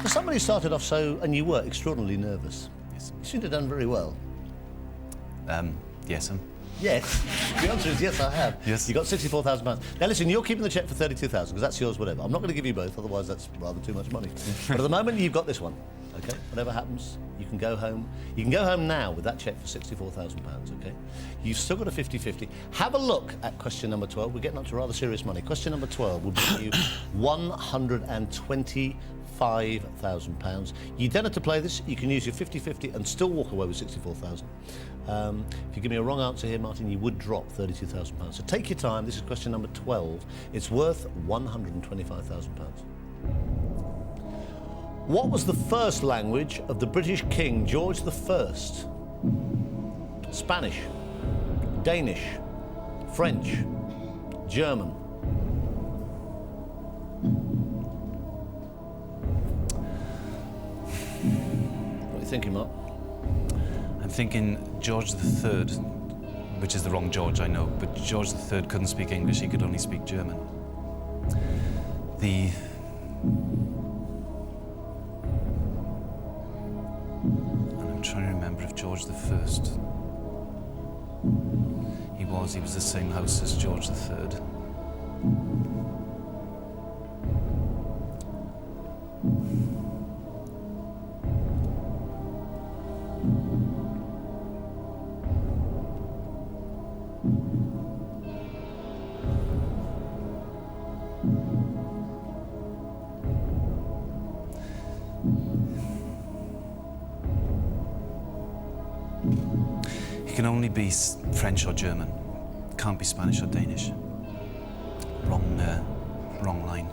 For somebody who started off so, and you were extraordinarily nervous, Yes. you seem to have done very well. Yes, Yes. The answer is yes, I have. Yes. You got £64,000. Now listen, you're keeping the cheque for 32,000 because that's yours, whatever. I'm not going to give you both, otherwise that's rather too much money. But at the moment, you've got this one. Okay. Whatever happens, you can go home. You can go home now with that cheque for £64,000. Okay. You've still got a 50-50. Have a look at question number 12. We're getting up to rather serious money. Question number 12 will bring you £125,000. You don't have to play this. You can use your 50-50 and still walk away with 64,000. If you give me a wrong answer here, Martin, you would drop £32,000. So take your time. This is question number 12. It's worth £125,000. What was the first language of the British King George I? Spanish, Danish, French, German. What are you thinking, Mark? I'm thinking George III, which is the wrong George, I know, but George III couldn't speak English, he could only speak German. And I'm trying to remember if George I, he was the same house as George III. It can only be French or German. Can't be Spanish or Danish. Wrong line.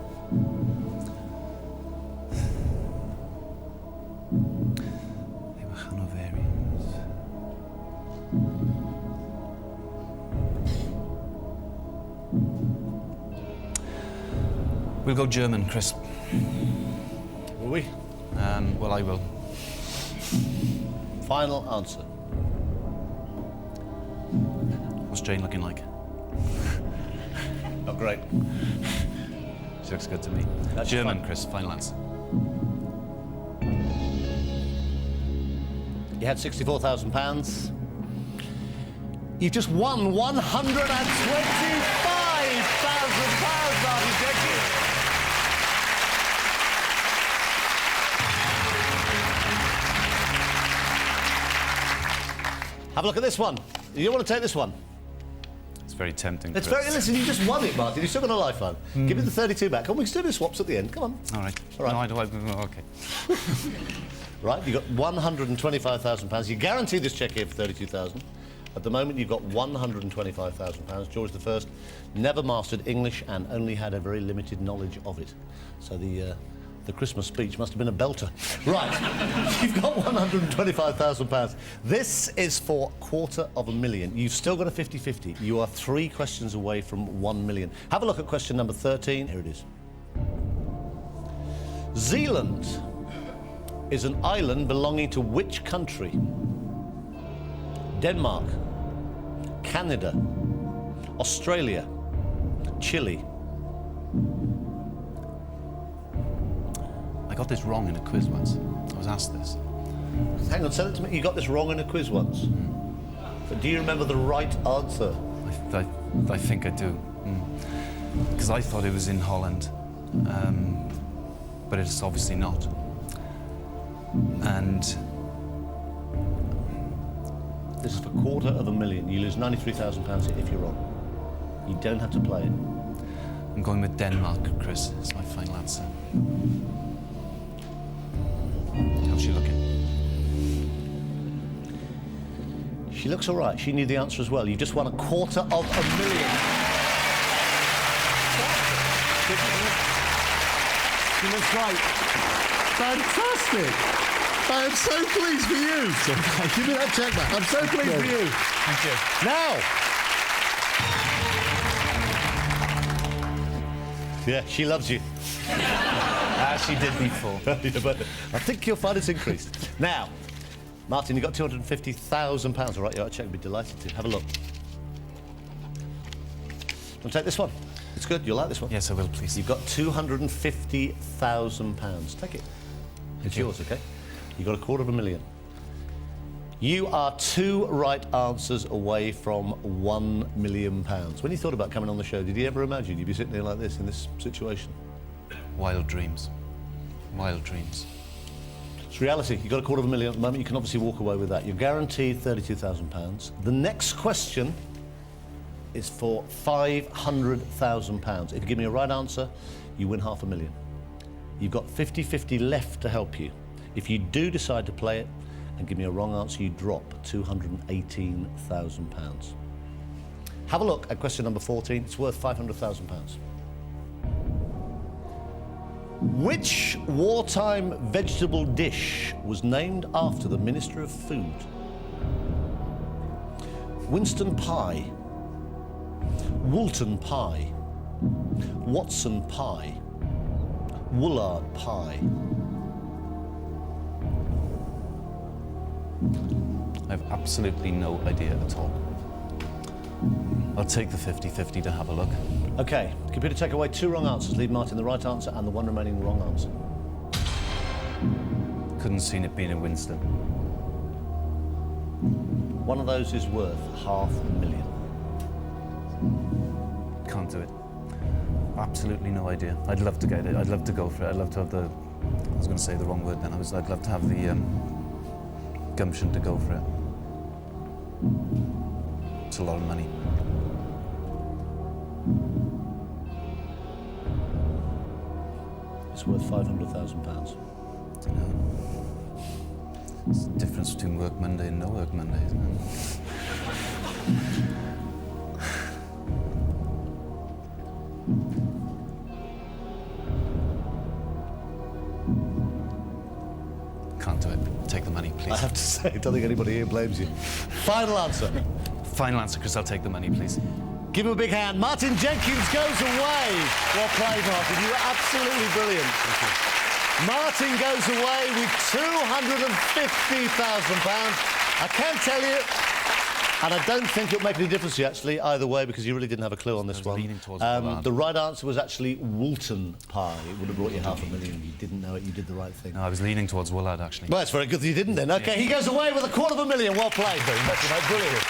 They were Hanoverians. We'll go German, Chris. Will we? Well, I will. Final answer. What's Jane looking like? Not great. She looks good to me. That's German, fine. Chris, final answer. You had £64,000. You've just won £125,000, Martin Jenkins. Have a look at this one. You want to take this one? It's very tempting, It's Chris. very, listen, you just won it, Martin. You've still got a lifeline. Give me the 32 back. Come on, we can still do swaps at the end. Come on. All right. All right. No, okay. Right, you've got £125,000. You guarantee this cheque here for £32,000. At the moment, you've got £125,000. George I never mastered English and only had a very limited knowledge of it. So the Christmas speech must have been a belter. Right, you've got £125,000. This is for $250,000. You've still got a 50-50. You are 3 questions away from £1 million. Have a look at question number 13. Here it is. Zealand is an island belonging to which country? Denmark, Canada, Australia, Chile. I got this wrong in a quiz once. I was asked this. Hang on, send it to me. You got this wrong in a quiz once. But do you remember the right answer? I think I do. Because I thought it was in Holland, but it's obviously not. And this is for $250,000. You lose £93,000 if you're wrong. You don't have to play it. I'm going with Denmark, Chris. It's my final answer. How's she looking? She looks all right. She knew the answer as well. You've just won $250,000. She looks great. Fantastic. I am so pleased for you. Give me that check back. I'm so pleased for you. Thank you. Now. Yeah, she loves you. She did before. But I think you'll find it's increased. Now, Martin, you got £250,000. All right, you ought to check. I'd be delighted to. Have a look. Want to take this one? It's good. You'll like this one. Yes, I will, please. You've got £250,000. Take it. It's yours, okay? You got £250,000. You are 2 right answers away from £1 million. When you thought about coming on the show, did you ever imagine you'd be sitting here like this in this situation? Wild dreams. Wild dreams. It's reality. You got £250,000 at the moment. You can obviously walk away with that. You're guaranteed £32,000. The next question is for £500,000. If you give me a right answer, you win £500,000. You've got 50-50 left to help you. If you do decide to play it and give me a wrong answer, you drop £218,000. Have a look at question number 14. It's worth £500,000. Which wartime vegetable dish was named after the Minister of Food? Winston pie, Woolton pie, Watson pie, Woolard pie. I have absolutely no idea at all. I'll take the 50-50 to have a look. Okay, computer, take away 2 wrong answers. Leave Martin the right answer and the 1 remaining wrong answer. Couldn't seen it being in Winston. One of those is worth £500,000. Can't do it. Absolutely no idea. I'd love to get it. I'd love to go for it. I'd love to have the... I was going to say the wrong word then. I'd love to have the gumption to go for it. It's a lot of money. It's worth £500,000. It's the difference between work Monday and no work Monday, isn't it? Can't do it. Take the money, please. I have to say, I don't think anybody here blames you. Final answer. Final answer, Chris. I'll take the money, please. Give him a big hand. Martin Jenkins goes away. Well played, Martin. You were absolutely brilliant. Thank you. Martin goes away with £250,000. I can tell you, and I don't think it'll make any difference to you, actually, either way, because you really didn't have a clue on this one. Leaning towards the right answer was actually Woolton pie. It would have brought you £500,000. You didn't know it. You did the right thing. No, I was leaning towards Woolard, actually. Well, it's very good that you didn't then. OK, he goes away with £250,000. Well played. Very much, mate. Brilliant.